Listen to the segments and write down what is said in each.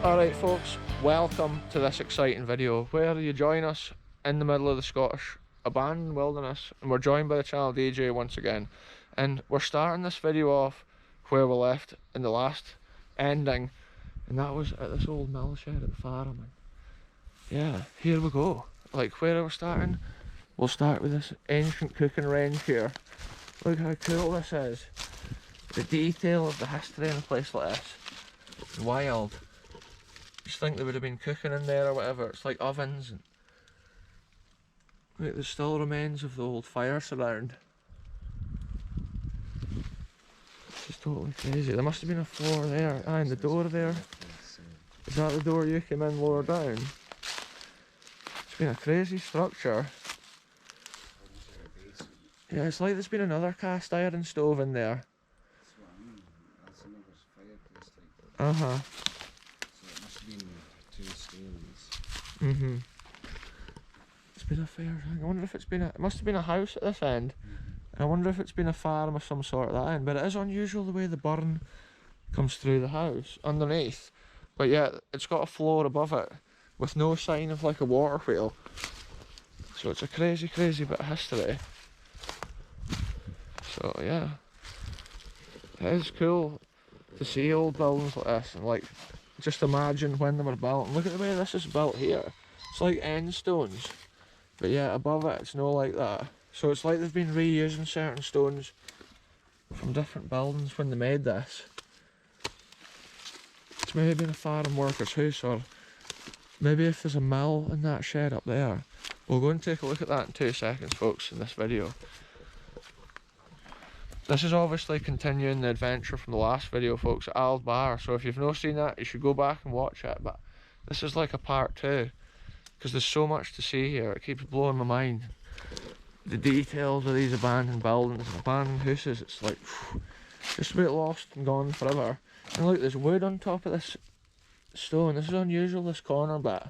Alright folks, welcome to this exciting video where you join us in the middle of the Scottish abandoned wilderness, and we're joined by the channel DJ once again, and we're starting this video off where we left in the last ending, and that was at this old mill shed at the farm. And yeah, here we go. Like, where are we starting? We'll start with this ancient cooking range here. Look how cool this is. The detail of the history in a place like this. Wild. Just think they would have been cooking in there or whatever. It's like ovens. And look, there's still remains of the old fire surround. It's just totally crazy. There must have been a floor there. Ah, and the door there. Is that the door you came in lower down? It's been a crazy structure. Yeah, it's like there's been another cast iron stove in there. That's what I mean. That's another fireplace type. Uh-huh. So it must have been two stories. Mm-hmm. It's been a fair thing. I wonder if it's been a... It must have been a house at this end. And I wonder if it's been a farm of some sort at that end. But it is unusual the way the burn comes through the house underneath. But yeah, it's got a floor above it with no sign of like a water wheel. So it's a crazy, crazy bit of history. So yeah, it is cool to see old buildings like this and like just imagine when they were built. And look at the way this is built here. It's like end stones, but yeah, above it it's not like that. So it's like they've been reusing certain stones from different buildings when they made this. It's maybe been a farm worker's house, or maybe if there's a mill in that shed up there. We'll go and take a look at that in 2 seconds, folks, in this video. This is obviously continuing the adventure from the last video, folks, at Aldbar. So if you've not seen that, you should go back and watch it. But this is like a part 2, because there's so much to see here. It keeps blowing my mind. The details of these abandoned buildings and abandoned houses. It's like just a bit lost and gone forever. And look, there's wood on top of this stone. This is unusual, this corner bit.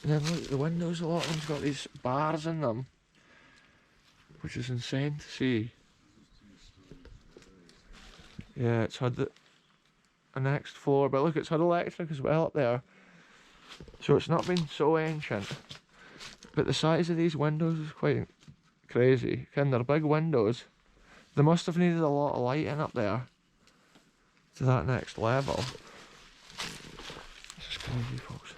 And then look, the windows, a lot of them's got these bars in them, which is insane to see. Yeah, it's had a next floor, but look, it's had electric as well up there. So it's not been so ancient. But the size of these windows is quite crazy. Again, they're big windows. They must have needed a lot of lighting up there to that next level. This is crazy, folks.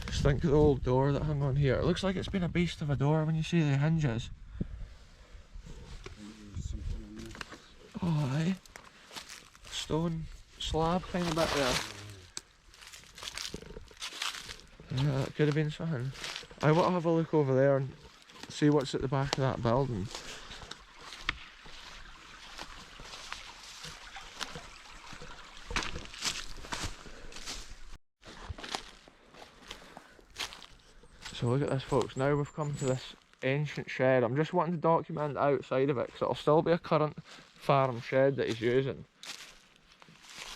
Just think of the old door that hung on here. It looks like it's been a beast of a door when you see the hinges. Oh, aye. Stone slab kind of bit there. Yeah, that could have been something. I want to have a look over there and see what's at the back of that building. So look at this, folks. Now we've come to this ancient shed. I'm just wanting to document the outside of it, because it'll still be a current farm shed that he's using.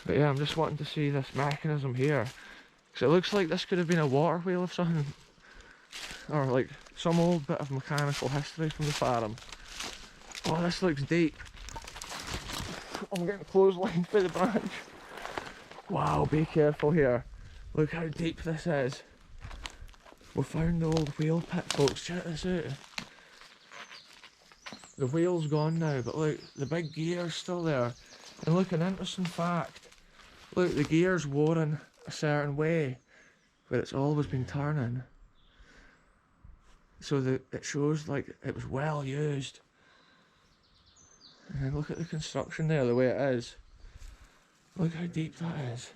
But yeah, I'm just wanting to see this mechanism here, because it looks like this could have been a water wheel of something, or like some old bit of mechanical history from the farm. Oh, this looks deep. I'm getting clotheslined by the branch. Wow, be careful here. Look how deep this is. We found the old wheel pit, folks. Check this out. The wheel's gone now, but look, the big gear's still there. And look, an interesting fact. Look, the gear's worn a certain way, but it's always been turning. So that it shows like it was well used. And then look at the construction there, the way it is. Look how deep that is.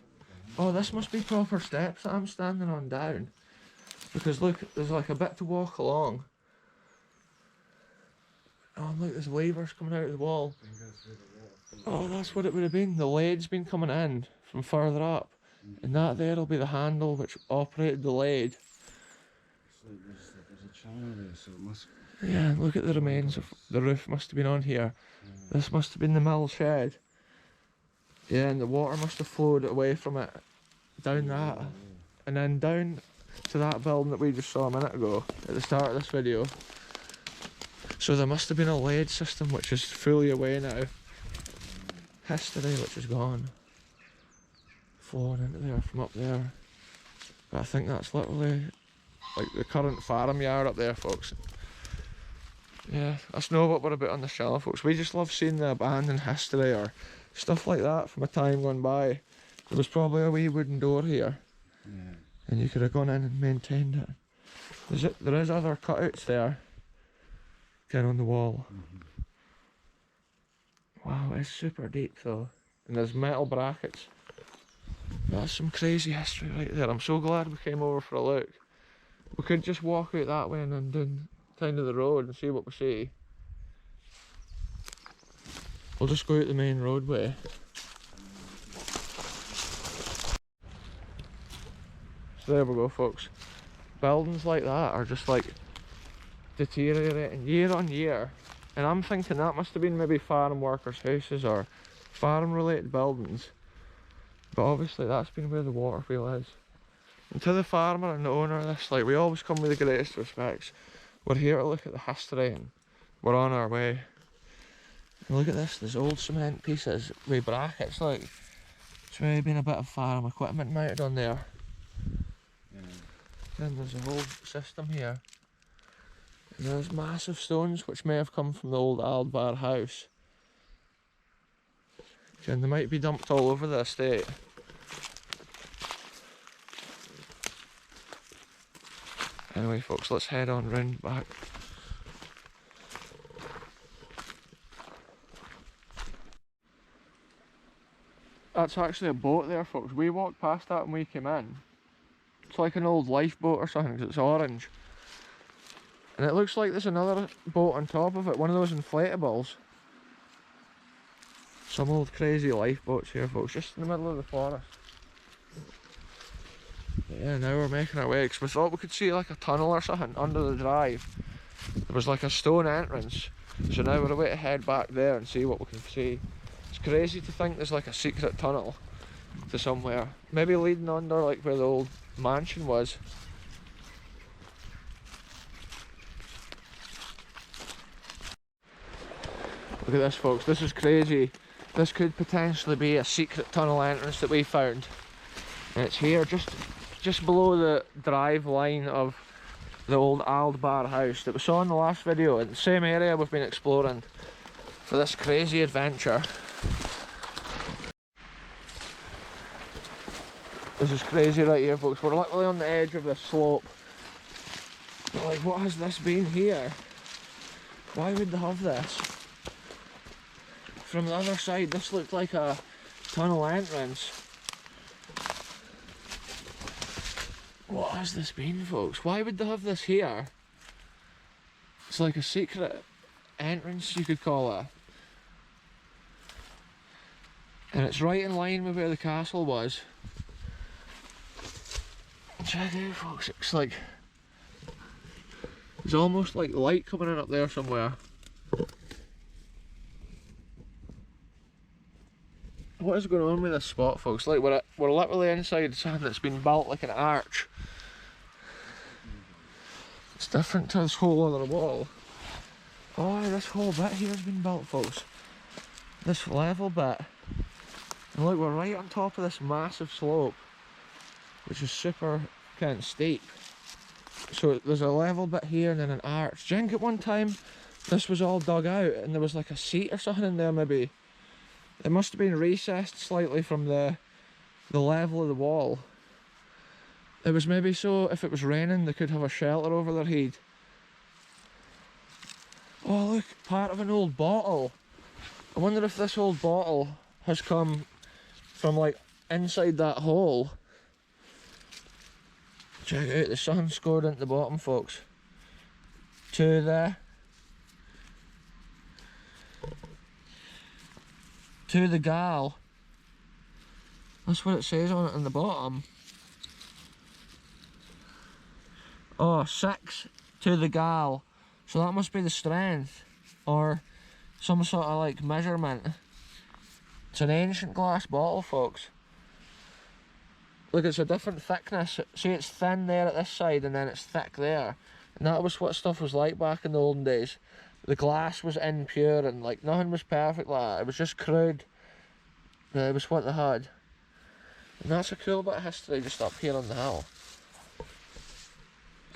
Oh, this must be proper steps that I'm standing on down. Because look, there's like a bit to walk along. Oh look, there's levers coming out of the wall. Oh, that's what it would have been. The lade's been coming in from further up. And that there will be the handle which operated the lade. It's like there's a channel there, so it must... Yeah, look at the remains of the roof must have been on here. This must have been the mill shed. Yeah, and the water must have flowed away from it down that. And then down to that building that we just saw a minute ago at the start of this video. So there must have been a lead system which is fully away now. History which is gone. flowing into there from up there. But I think that's literally like the current farm yard up there, folks. Yeah, that's not what we're about on the channel, folks. We just love seeing the abandoned history or stuff like that from a time gone by. There was probably a wee wooden door here. Yeah. And you could have gone in and maintained it. There is other cutouts there. Kind of on the wall. Wow, it's super deep though. And there's metal brackets. That's some crazy history right there. I'm so glad we came over for a look. We could just walk out that way and then down kind of the road and see what we see. We'll just go out the main roadway. So there we go, folks. Buildings like that are just like deteriorating year on year. And I'm thinking that must have been maybe farm workers' houses or farm related buildings. But obviously that's been where the water wheel is. And to the farmer and the owner of this, like, we always come with the greatest respects. We're here to look at the history and we're on our way. And look at this, there's old cement pieces with brackets, like, it's maybe been a bit of farm equipment mounted on there. Yeah. And there's a whole system here. And there's massive stones which may have come from the old Aldbar house. And they might be dumped all over the estate. Anyway, folks, let's head on round back. That's actually a boat there, folks. We walked past that when we came in. It's like an old lifeboat or something because it's orange. And it looks like there's another boat on top of it, one of those inflatables. Some old crazy lifeboats here, folks, just in the middle of the forest. Yeah, now we're making our way because we thought we could see like a tunnel or something under the drive. There was like a stone entrance, so now we're about to head back there and see what we can see. It's crazy to think there's like a secret tunnel to somewhere, maybe leading under like where the old mansion was. Look at this, folks, this is crazy. This could potentially be a secret tunnel entrance that we found. And it's here just below the drive line of the old Aldbar house that we saw in the last video, in the same area we've been exploring for this crazy adventure. This is crazy right here, folks. We're literally on the edge of this slope. But like, what has this been here? Why would they have this? From the other side, this looked like a tunnel entrance. What has this been, folks? Why would they have this here? It's like a secret entrance, you could call it. And it's right in line with where the castle was. Check it out, folks. It's like, there's almost like light coming in up there somewhere. What is going on with this spot, folks? Like, we're literally inside something that's been built like an arch. It's different to this whole other wall. Oh, this whole bit here has been built, folks. This level bit. And look, we're right on top of this massive slope, which is super kind of steep. So there's a level bit here and then an arch. Do you think at one time this was all dug out and there was like a seat or something in there maybe? It must have been recessed slightly from the level of the wall. It was maybe so if it was raining they could have a shelter over their head. Oh look, part of an old bottle. I wonder if this old bottle has come from like inside that hole. Check it out, the sun scored into the bottom, folks. To there. To the gal. That's what it says on it in the bottom. Oh, 6 to the gal. So that must be the strength or some sort of like measurement. It's an ancient glass bottle, folks. Look, it's a different thickness. See, it's thin there at this side and then it's thick there. And that was what stuff was like back in the olden days. The glass was impure and like nothing was perfect like that. It was just crude. It was what they had. And that's a cool bit of history just up here on the hill.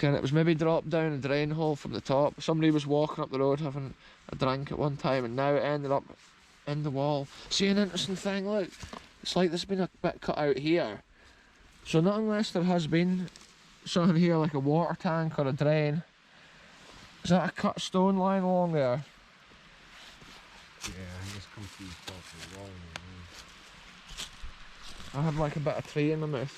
And it was maybe dropped down a drain hole from the top. Somebody was walking up the road having a drink at one time, and now it ended up in the wall. See an interesting thing, look, it's like there's been a bit cut out here. So not unless there has been something here like a water tank or a drain. Is that a cut stone lying along there? Yeah, I just come through the top of the wall. I had like a bit of tree in my mouth.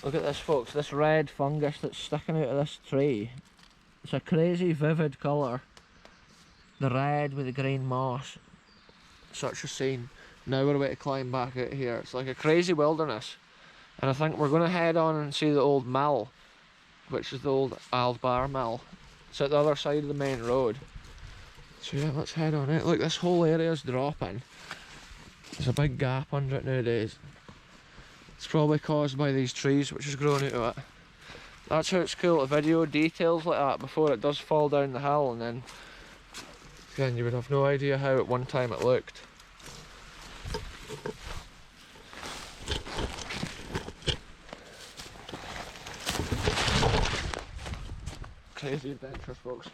Look at this, folks, this red fungus that's sticking out of this tree. It's a crazy vivid colour. The red with the green moss. Such a scene. Now we're about to climb back out here. It's like a crazy wilderness. And I think we're going to head on and see the old mill, which is the old Aldbar Mill. It's at the other side of the main road. So yeah, let's head on it. Look, this whole area is dropping. There's a big gap under it nowadays. It's probably caused by these trees which is growing out of it. That's how it's cool to video details like that before it does fall down the hill, and then again you would have no idea how at one time it looked. Crazy adventures, folks.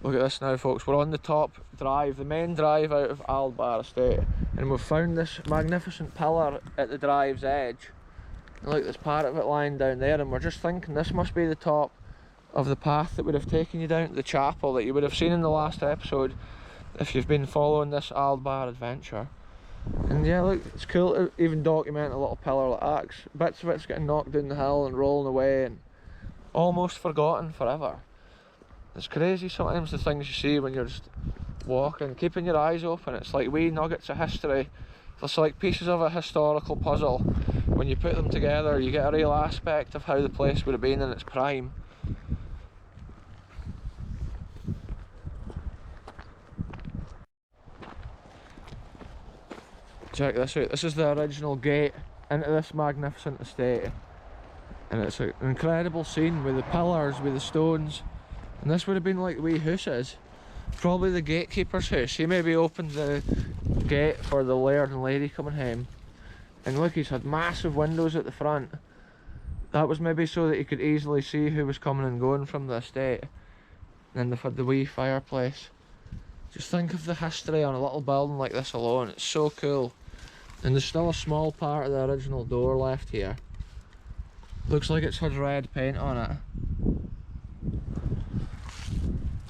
Look at this now, folks, we're on the top drive, the main drive out of Aldbar Estate, and we've found this magnificent pillar at the drive's edge. And look, there's part of it lying down there, and we're just thinking this must be the top of the path that would have taken you down to the chapel that you would have seen in the last episode if you've been following this Aldbar adventure. And yeah, look, it's cool to even document a little pillar like that. Bits of it's getting knocked down the hill and rolling away and almost forgotten forever. It's crazy sometimes the things you see when you're just walking, keeping your eyes open. It's like wee nuggets of history. It's like pieces of a historical puzzle. When you put them together, you get a real aspect of how the place would have been in its prime. Check this out, this is the original gate into this magnificent estate. And it's an incredible scene with the pillars, with the stones. And this would have been like the wee house is. Probably the gatekeeper's house. He maybe opened the gate for the laird and lady coming home. And look, he's had massive windows at the front. That was maybe so that he could easily see who was coming and going from the estate. And then they've had the wee fireplace. Just think of the history on a little building like this alone. It's so cool. And there's still a small part of the original door left here. Looks like it's had red paint on it.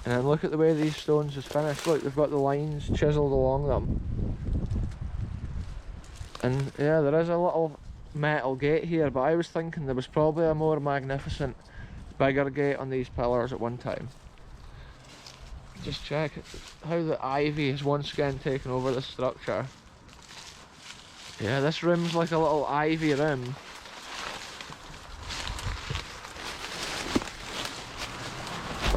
And then look at the way these stones is finished. Look, they've got the lines chiselled along them. And yeah, there is a little metal gate here, but I was thinking there was probably a more magnificent, bigger gate on these pillars at one time. Just check how the ivy has once again taken over the structure. Yeah, this room's like a little ivy room.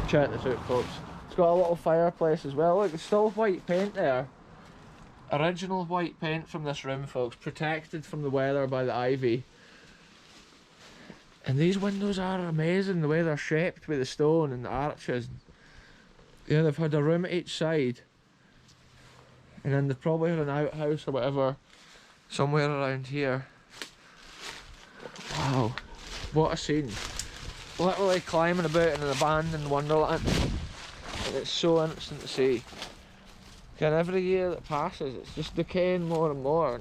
Check this out, folks. It's got a little fireplace as well. Look, there's still white paint there. Original white paint from this room, folks. Protected from the weather by the ivy. And these windows are amazing, the way they're shaped with the stone and the arches. Yeah, they've had a room at each side. And then they've probably had an outhouse or whatever somewhere around here. Wow, what a scene. Literally climbing about in an abandoned wonderland. And it's so interesting to see. And every year that passes, it's just decaying more and more.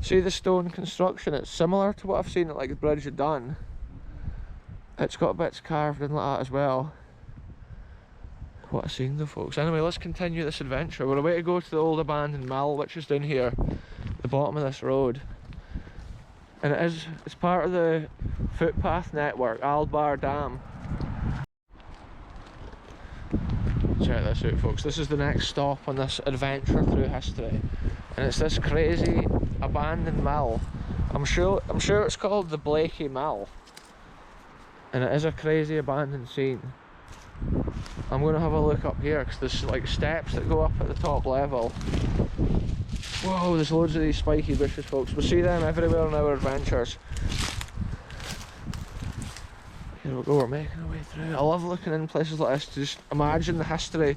See the stone construction, it's similar to what I've seen at like the Bridge of Dun. It's got bits carved in like that as well. What a scene though, folks. Anyway, let's continue this adventure. We're away to go to the old abandoned mill, which is down here, at the bottom of this road. And it's part of the footpath network, Aldbar Dam. Check this out, folks. This is the next stop on this adventure through history. And it's this crazy abandoned mill. I'm sure it's called the Blaikie Mill. And it is a crazy abandoned scene. I'm going to have a look up here because there's like steps that go up at the top level. Whoa, there's loads of these spiky bushes, folks. We'll see them everywhere on our adventures. Here we go, we're making our way through. I love looking in places like this to just imagine the history.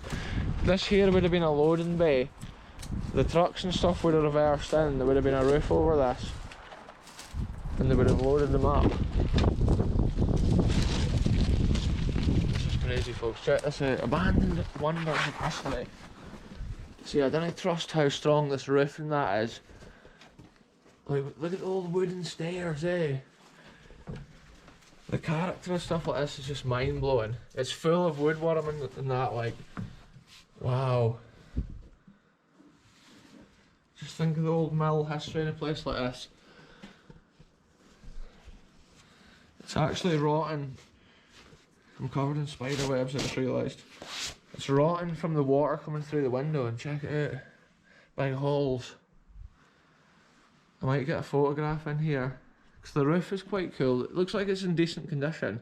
This here would have been a loading bay the trucks and stuff would have reversed in, there would have been a roof over this, and they would have loaded them up. This is crazy, folks. Check this out. Abandoned wonders of history. See, I don't trust how strong this roof and that is. Like, look at all the wooden stairs, eh? The character and stuff like this is just mind blowing. It's full of woodworm and that, like, wow. Just think of the old mill history in a place like this. It's actually rotting. I'm covered in spider webs, I just realised. It's rotting from the water coming through the window, and check it out. Big holes. I might get a photograph in here, because the roof is quite cool. It looks like it's in decent condition.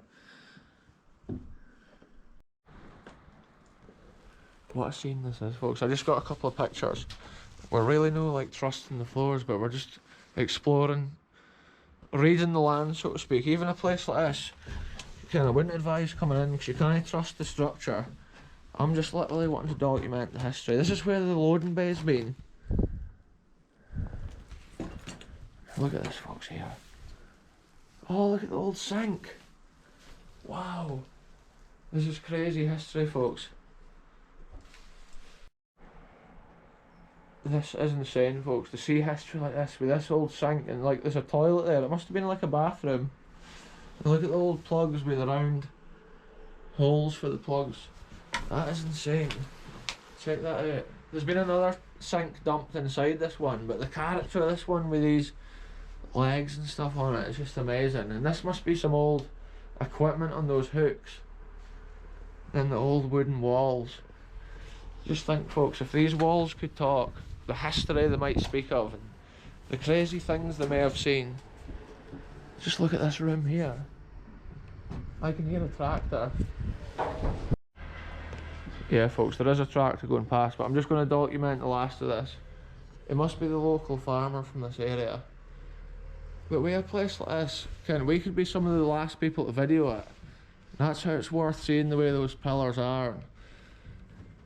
What a scene this is, folks. I just got a couple of pictures. We're really no like trusting the floors, but we're just exploring, reading the land, so to speak. Even a place like this, I wouldn't advise coming in because you can't trust the structure. I'm just literally wanting to document the history. This is where the loading bay's been. Look at this, folks, here. Oh, look at the old sink. Wow. This is crazy history, folks. This is insane, folks, to see history like this with this old sink, and like there's a toilet there. It must have been like a bathroom. And look at the old plugs with the round holes for the plugs. That is insane. Check that out. There's been another sink dumped inside this one, but the character of this one with these legs and stuff on it is just amazing. And this must be some old equipment on those hooks and the old wooden walls. Just think, folks, if these walls could talk, the history they might speak of and the crazy things they may have seen. Just look at this room here. I can hear a tractor. Yeah, folks, there is a tractor going past, but I'm just going to document the last of this. It must be the local farmer from this area. But with a place like this, we could be some of the last people to video it. That's how it's worth seeing the way those pillars are.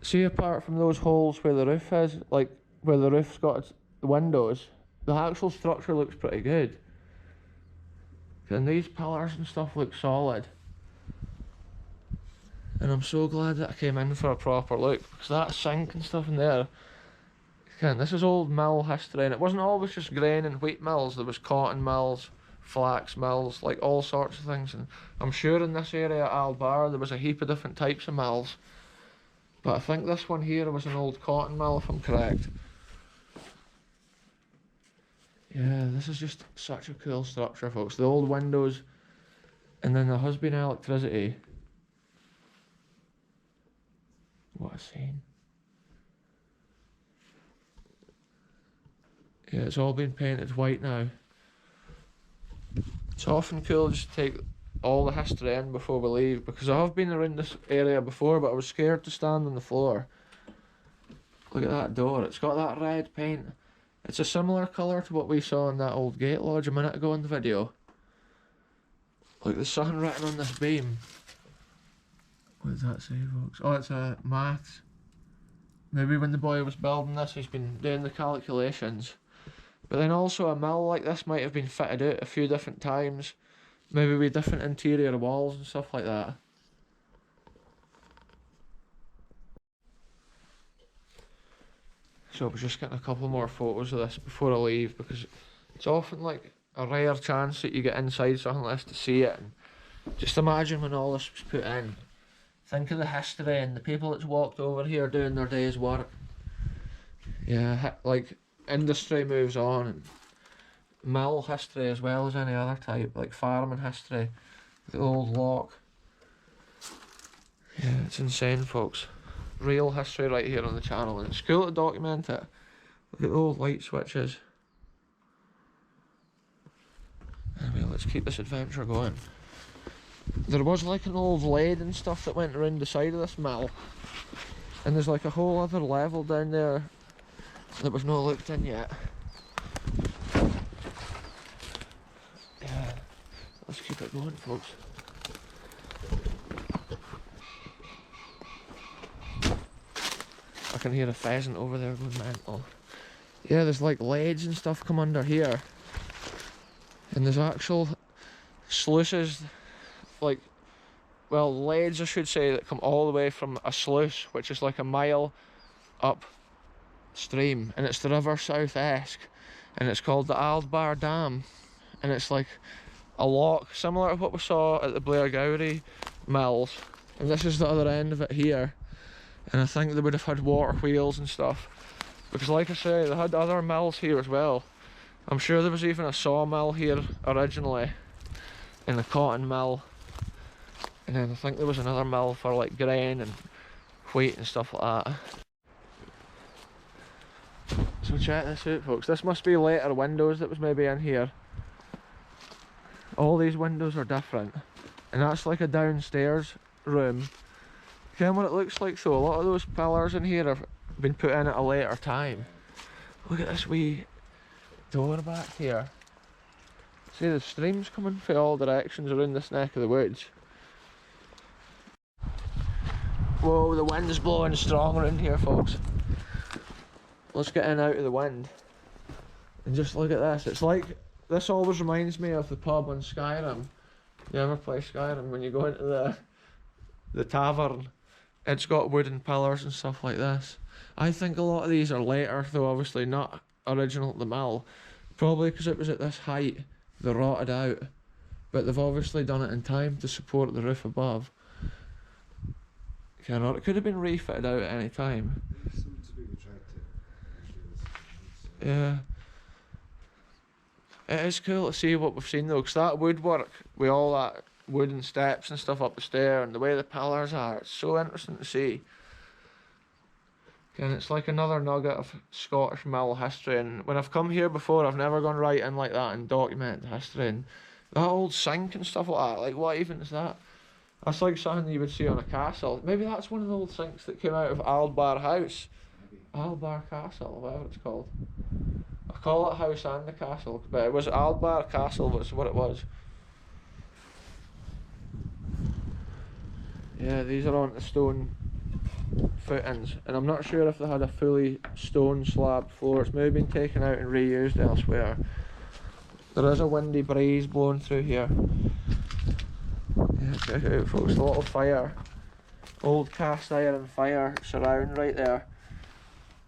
See, apart from those holes where the roof is, like where the roof's got its windows, the actual structure looks pretty good. And these pillars and stuff look solid. And I'm so glad that I came in for a proper look, because that sink and stuff in there, this is old mill history, and it wasn't always just grain and wheat mills. There was cotton mills, flax mills, like all sorts of things. And I'm sure in this area at Aldbar there was a heap of different types of mills. But I think this one here was an old cotton mill, if I'm correct. Yeah, this is just such a cool structure, folks. The old windows, and then there has been electricity. What a scene. Yeah, it's all been painted white now. It's often cool just to take all the history in before we leave, because I have been around this area before, but I was scared to stand on the floor. Look at that door, it's got that red paint. It's a similar colour to what we saw in that old gate lodge a minute ago in the video. Like, there's something written on this beam. What does that say, folks? Oh, it's a maths. Maybe when the boy was building this, he's been doing the calculations. But then also a mill like this might have been fitted out a few different times. Maybe with different interior walls and stuff like that. So I was just getting a couple more photos of this before I leave, because it's often like a rare chance that you get inside something like this to see it. And just imagine when all this was put in. Think of the history and the people that's walked over here doing their day's work. Yeah, like industry moves on, and mill history as well as any other type, like farming history, the old lock. Yeah, it's insane, folks. Real history right here on the channel, and it's cool to document it. Look at the old light switches. Anyway, let's keep this adventure going. There was like an old lathe and stuff that went around the side of this mill, and there's like a whole other level down there that we've not looked in yet. Yeah, let's keep it going, folks. I can hear a pheasant over there going mental. Yeah, there's like ledge and stuff come under here. And there's actual sluices, like, well, ledge I should say, that come all the way from a sluice, which is like a mile upstream. And it's the River South Esk. And it's called the Aldbar Dam. And it's like a lock, similar to what we saw at the Blaikie Mills. And this is the other end of it here. And I think they would have had water wheels and stuff. Because like I say, they had other mills here as well. I'm sure there was even a sawmill here originally. And a cotton mill. And then I think there was another mill for like grain and wheat and stuff like that. So check this out, folks. This must be later windows that was maybe in here. All these windows are different. And that's like a downstairs room. Again, what it looks like, so a lot of those pillars in here have been put in at a later time. Look at this wee door back here. See, the streams coming from all directions around this neck of the woods. Whoa, the wind's blowing strong around here, folks. Let's get in out of the wind. And just look at this. It's like, this always reminds me of the pub on Skyrim. You ever play Skyrim? When you go into the tavern, it's got wooden pillars and stuff like this. I think a lot of these are later, though obviously not original at the mill. Probably because it was at this height, they rotted out. But they've obviously done it in time to support the roof above. Or it could have been refitted out at any time. Yeah. It is cool to see what we've seen though, because that woodwork with all that wooden steps and stuff up the stair and the way the pillars are, it's so interesting to see. And it's like another nugget of Scottish mill history, and when I've come here before I've never gone right in like that and documented history, and that old sink and stuff like that, like what even is that? That's like something you would see on a castle. Maybe that's one of the old sinks that came out of Aldbar House. Aldbar Castle, whatever it's called. I call it house and the castle, but it was Aldbar Castle was what it was. Yeah, these are on the stone footings, and I'm not sure if they had a fully stone slab floor. It's maybe been taken out and reused elsewhere. There is a windy breeze blowing through here. Yeah, check it out, folks. A little fire, old cast iron fire surround right there.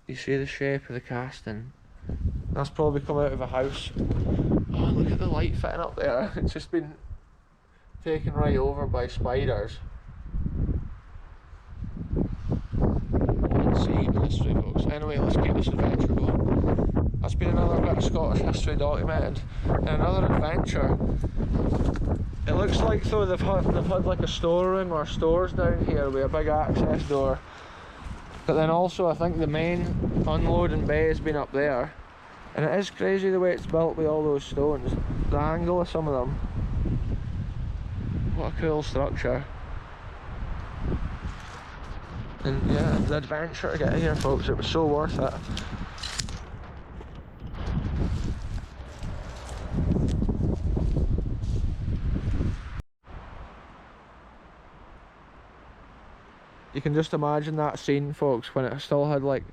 You see the shape of the casting. That's probably come out of a house. Oh, look at the light fitting up there. It's just been taken right over by spiders. Insane history, folks. Anyway, let's keep this adventure going. That's been another bit of Scottish history documented. And another adventure. It looks like though they've had like a storeroom or stores down here with a big access door. But then also I think the main unloading bay has been up there. And it is crazy the way it's built with all those stones. The angle of some of them. What a cool structure. And yeah, the adventure to get here, folks, it was so worth it. You can just imagine that scene, folks, when it still had like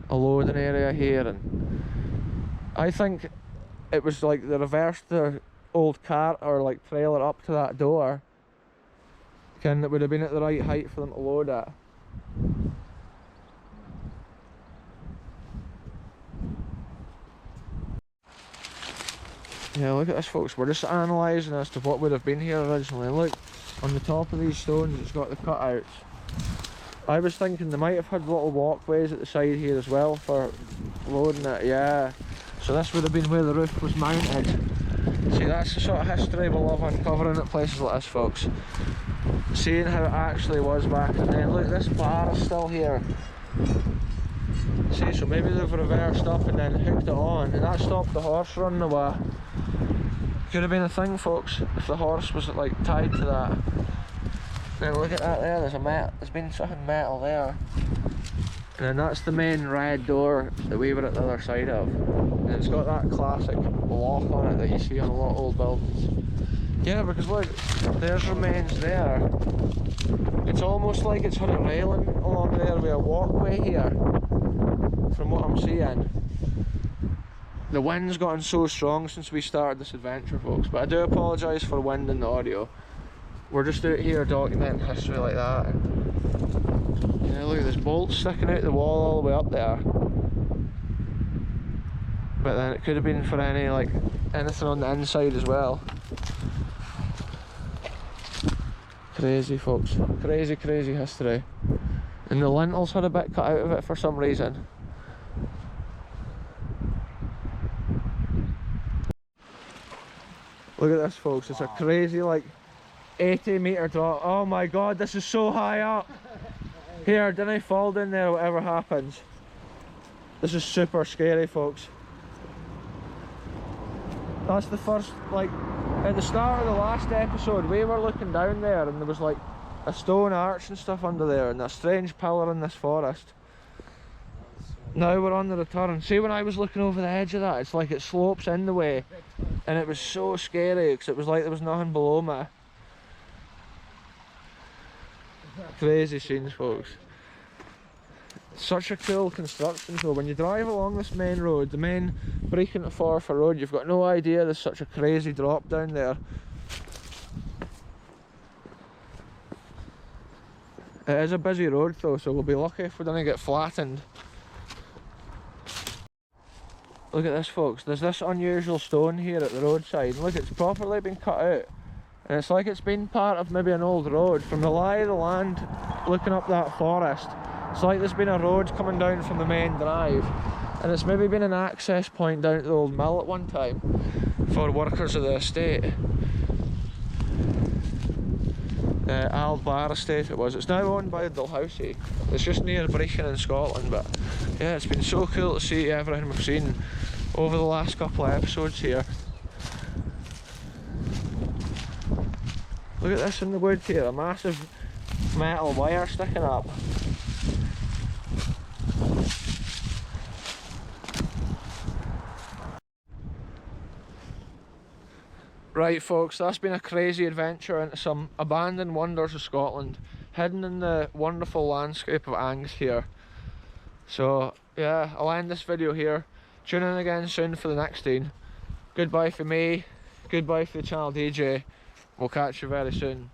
a loading area here, and I think it was like they reversed the old cart or like trailer up to that door, and it would have been at the right height for them to load it. Yeah, look at this, folks. We're just analysing as to what would have been here originally. Look, on the top of these stones it's got the cutouts. I was thinking they might have had little walkways at the side here as well for loading it, yeah. So this would have been where the roof was mounted. See, that's the sort of history we love uncovering at places like this, folks. Seeing how it actually was back in then. Look, this bar is still here. See, so maybe they've reversed up and then hooked it on, and that stopped the horse running away. Could have been a thing, folks, if the horse was like tied to that. Now look at that there, there's been something metal there. And then that's the main red door that we were at the other side of. And it's got that classic lock on it that you see on a lot of old buildings. Yeah, because look, there's remains there. It's almost like it's had a railing along there with a walkway here, from what I'm seeing. The wind's gotten so strong since we started this adventure, folks, but I do apologise for the wind and the audio. We're just out here documenting history like that. Yeah, look, there's bolts sticking out the wall all the way up there. But then it could have been for anything on the inside as well. Crazy, folks. Crazy, crazy history. And the lintels had a bit cut out of it for some reason. Look at this, folks. It's a crazy 80-metre drop. Oh my god, this is so high up. Here, didn't I fall down there, whatever happens? This is super scary, folks. That's the first, at the start of the last episode, we were looking down there and there was a stone arch and stuff under there and a strange pillar in this forest. Now we're on the return. See, when I was looking over the edge of that, it's like it slopes in the way, and it was so scary because it was like there was nothing below me. Crazy scenes, folks. Such a cool construction though. When you drive along this main road, the main Brechin to Forfar road, you've got no idea there's such a crazy drop down there. It is a busy road though, so we'll be lucky if we don't get flattened. Look at this, folks. There's this unusual stone here at the roadside. Look, it's properly been cut out. And it's like it's been part of maybe an old road. From the lie of the land, looking up that forest, it's like there's been a road coming down from the main drive. And it's maybe been an access point down to the old mill at one time for workers of the estate. Aldbar Estate it was. It's now owned by Dalhousie. It's just near Brechin in Scotland, but yeah, it's been so cool to see everything we've seen over the last couple of episodes here. Look at this in the wood here, a massive metal wire sticking up. Right, folks, that's been a crazy adventure into some abandoned wonders of Scotland, hidden in the wonderful landscape of Angus here. So yeah, I'll end this video here. Tune in again soon for the next scene. Goodbye for me, goodbye for the channel DJ. We'll catch you very soon.